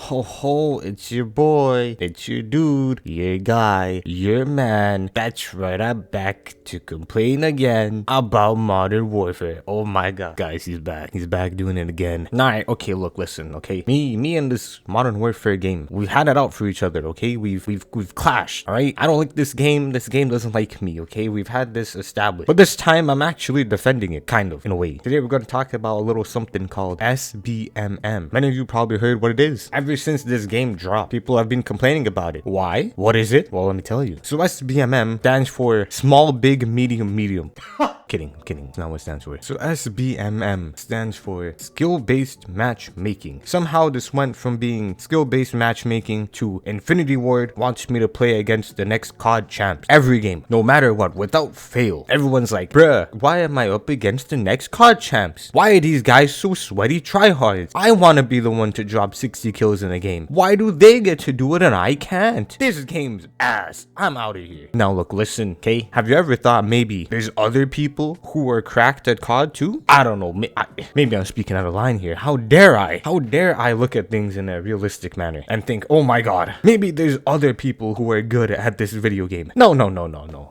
Ho ho, it's your boy, it's your dude, your guy, your man. That's right, I'm back to complain again about Modern Warfare. Oh my god. Guys, he's back. He's back doing it again. Nah, okay, look, listen, okay? Me and this Modern Warfare game, we've had it out for each other, okay? We've clashed, alright? I don't like this game doesn't like me, okay? We've had this established. But this time, I'm actually defending it, kind of, in a way. Today, we're gonna talk about a little something called SBMM. Many of you probably heard what it is. Ever since this game dropped, people have been complaining about it. Why? What is it? Well, let me tell you. So SBMM stands for small, big, medium, medium. I'm kidding. It's not what it stands for. So SBMM stands for skill-based matchmaking. Somehow this went from being skill-based matchmaking to Infinity Ward wants me to play against the next COD champ. Every game, no matter what, without fail. Everyone's like, bruh, why am I up against the next COD champs? Why are these guys so sweaty tryhards? I want to be the one to drop 60 kills in a game. Why do they get to do it and I can't? This game's ass. I'm out of here. Now look, listen, okay? Have you ever thought maybe there's other people who are cracked at COD too? I don't know. Maybe I'm speaking out of line here. How dare I look at things in a realistic manner and think, oh my god, maybe there's other people who are good at this video game. No.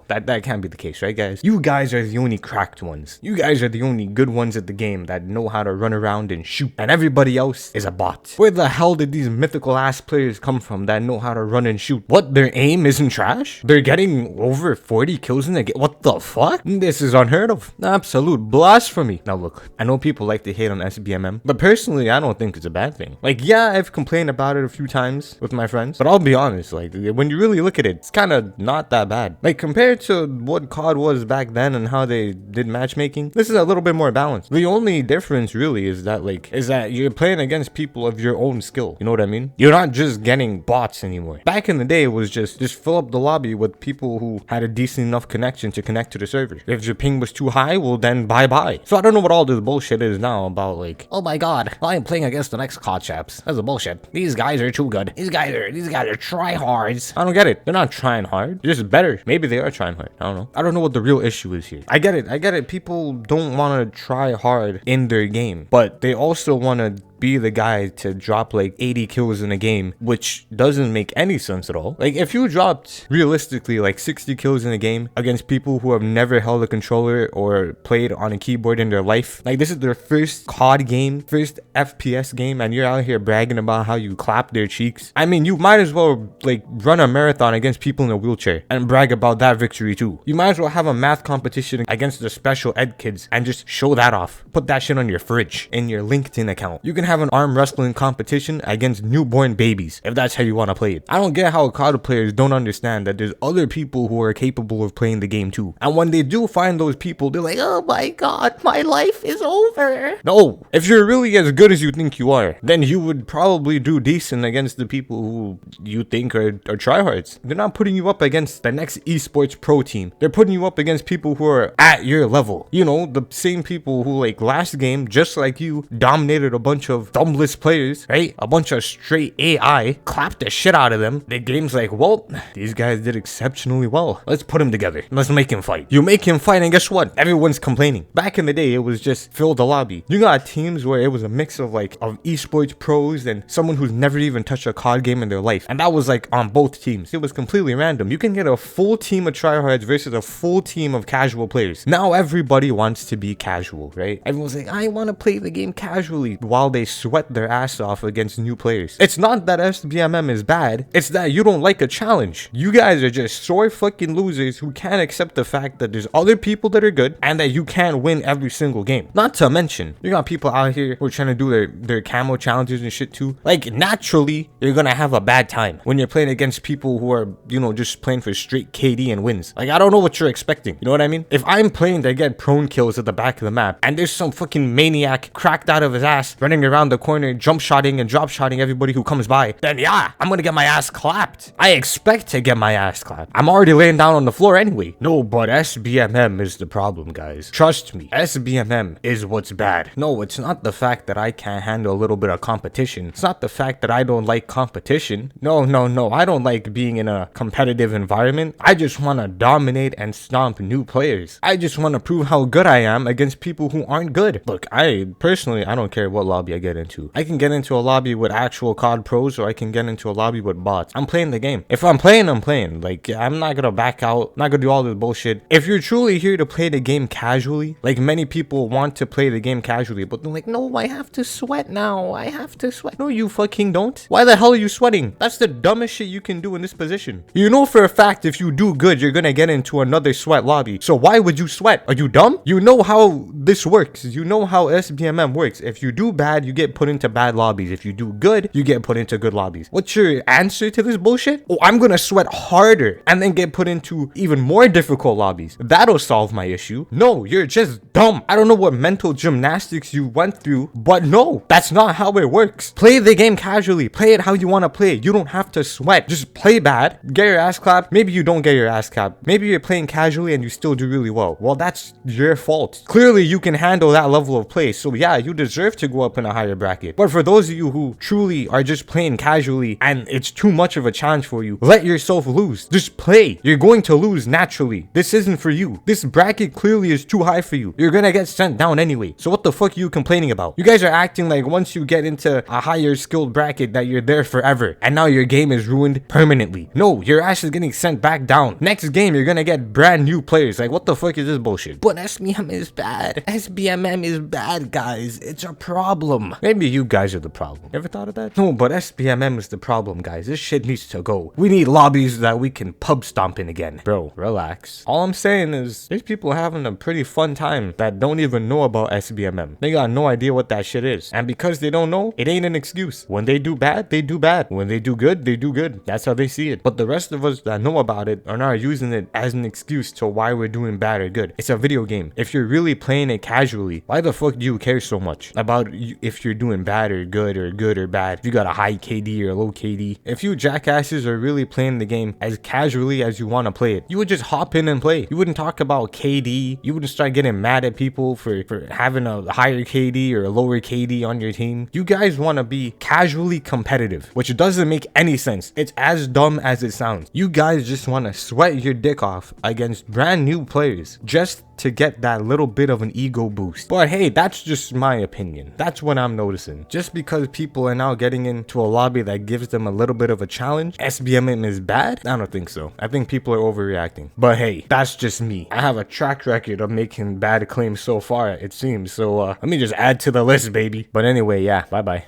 That can't be the case, right, guys? You guys are the only cracked ones. You guys are the only good ones at the game that know how to run around and shoot. And everybody else is a bot. Where the hell did these mythical ass players come from that know how to run and shoot? What, their aim isn't trash? They're getting over 40 kills in a game? What the fuck? This is unheard of. Absolute blasphemy. Now look, I know people like to hate on SBMM, but personally, I don't think it's a bad thing. Like, yeah, I've complained about it a few times with my friends, but I'll be honest, like, when you really look at it, it's kind of not that bad. Like, compared to what COD was back then and how they did matchmaking, this is a little bit more balanced. The only difference really is that you're playing against people of your own skill. You know what I mean? You're not just getting bots anymore. Back in the day, it was just fill up the lobby with people who had a decent enough connection to connect to the server. If your ping was too high, well then bye. So I don't know what all this bullshit is now about, like, oh my god, I am playing against the next COD chaps. That's a bullshit. These guys are too good. These guys are tryhards. I don't get it. They're not trying hard. They're just better. Maybe they are trying hard. I don't know what the real issue is here. I get it. People don't want to try hard in their game, but they also want to be the guy to drop like 80 kills in a game, which doesn't make any sense at all. Like, if you dropped realistically like 60 kills in a game against people who have never held a controller or played on a keyboard in their life, like this is their first COD game, first FPS game, and you're out here bragging about how you clap their cheeks. I mean, you might as well like run a marathon against people in a wheelchair and brag about that victory too. You might as well have a math competition against the special ed kids and just show that off. Put that shit on your fridge in your LinkedIn account. You can have an arm wrestling competition against newborn babies if that's how you want to play it. I don't get how COD players don't understand that there's other people who are capable of playing the game too. And when they do find those people, they're like, oh my god, my life is over. No, if you're really as good as you think you are, then you would probably do decent against the people who you think are tryhards. They're not putting you up against the next esports pro team. They're putting you up against people who are at your level. You know, the same people who, like, last game, just like you, dominated a bunch of thumbless players, right? A bunch of straight AI, clapped the shit out of them. The game's like, well, these guys did exceptionally well. Let's put them together. Let's make him fight. You make him fight, and guess what? Everyone's complaining. Back in the day, it was just fill the lobby. You got teams where it was a mix of esports pros and someone who's never even touched a COD game in their life. And that was like on both teams. It was completely random. You can get a full team of tryhards versus a full team of casual players. Now everybody wants to be casual, right? Everyone's like, I want to play the game casually while they sweat their ass off against new players. It's not that SBMM is bad, it's that you don't like a challenge. You guys are just sore fucking losers who can't accept the fact that there's other people that are good and that you can't win every single game. Not to mention, you got people out here who are trying to do their camo challenges and shit too. Like, naturally, you're gonna have a bad time when you're playing against people who are, you know, just playing for straight KD and wins. Like, I don't know what you're expecting. You know what I mean? If I'm playing to get prone kills at the back of the map and there's some fucking maniac cracked out of his ass running around the corner jump shotting and drop shotting everybody who comes by, then yeah, I'm gonna get my ass clapped. I expect to get my ass clapped. I'm already laying down on the floor anyway. No, but SBMM is the problem, guys. Trust me, SBMM is what's bad. No, it's not the fact that I can't handle a little bit of competition. It's not the fact that I don't like competition. No, I don't like being in a competitive environment. I just want to dominate and stomp new players. I just want to prove how good I am against people who aren't good. Look, I don't care what lobby I get get into. I can get into a lobby with actual COD pros, or I can get into a lobby with bots. I'm playing the game. If I'm playing, I'm playing. Like, I'm not gonna back out. I'm not gonna do all this bullshit. If you're truly here to play the game casually, like many people want to play the game casually, but they're like, no, I have to sweat now. I have to sweat. No, you fucking don't. Why the hell are you sweating? That's the dumbest shit you can do in this position. You know for a fact if you do good, you're gonna get into another sweat lobby. So why would you sweat? Are you dumb? You know how this works. You know how SBMM works. If you do bad, you get put into bad lobbies. If you do good, you get put into good lobbies. What's your answer to this bullshit? Oh, I'm gonna sweat harder and then get put into even more difficult lobbies. That'll solve my issue. No, you're just dumb. I don't know what mental gymnastics you went through, but no, that's not how it works. Play the game casually. Play it how you want to play. You don't have to sweat. Just play bad, get your ass clapped. Maybe you don't get your ass clapped. Maybe you're playing casually and you still do really well. Well, that's your fault. Clearly, you can handle that level of play. So yeah, you deserve to go up in a higher bracket. But for those of you who truly are just playing casually and it's too much of a challenge for you, let yourself lose. Just play. You're going to lose naturally. This isn't for you. This bracket clearly is too high for you. You're gonna get sent down anyway. So what the fuck are you complaining about? You guys are acting like once you get into a higher skilled bracket that you're there forever and now your game is ruined permanently. No, your ass is getting sent back down. Next game, you're gonna get brand new players. Like, what the fuck is this bullshit? But SBM is bad. SBMM is bad, guys. It's a problem. Maybe you guys are the problem. Ever thought of that? No, but SBMM is the problem, guys. This shit needs to go. We need lobbies that we can pub stomp in again. Bro, relax. All I'm saying is there's people having a pretty fun time that don't even know about SBMM. They got no idea what that shit is. And because they don't know, it ain't an excuse. When they do bad, they do bad. When they do good, they do good. That's how they see it. But the rest of us that know about it are not using it as an excuse to why we're doing bad or good. It's a video game. If you're really playing it casually, why the fuck do you care so much about if you're doing bad or good or bad? If you got a high KD or low KD. If you jackasses are really playing the game as casually as you want to play it, you would just hop in and play. You wouldn't talk about KD. You wouldn't start getting mad at people for having a higher KD or a lower KD on your team. You guys want to be casually competitive, which doesn't make any sense. It's as dumb as it sounds. You guys just want to sweat your dick off against brand new players just to get that little bit of an ego boost. But hey, that's just my opinion. That's what I'm noticing. Just because people are now getting into a lobby that gives them a little bit of a challenge, SBMM is bad? I don't think so. I think people are overreacting. But hey, that's just me. I have a track record of making bad claims so far, it seems. So let me just add to the list, baby. But anyway, yeah, bye-bye.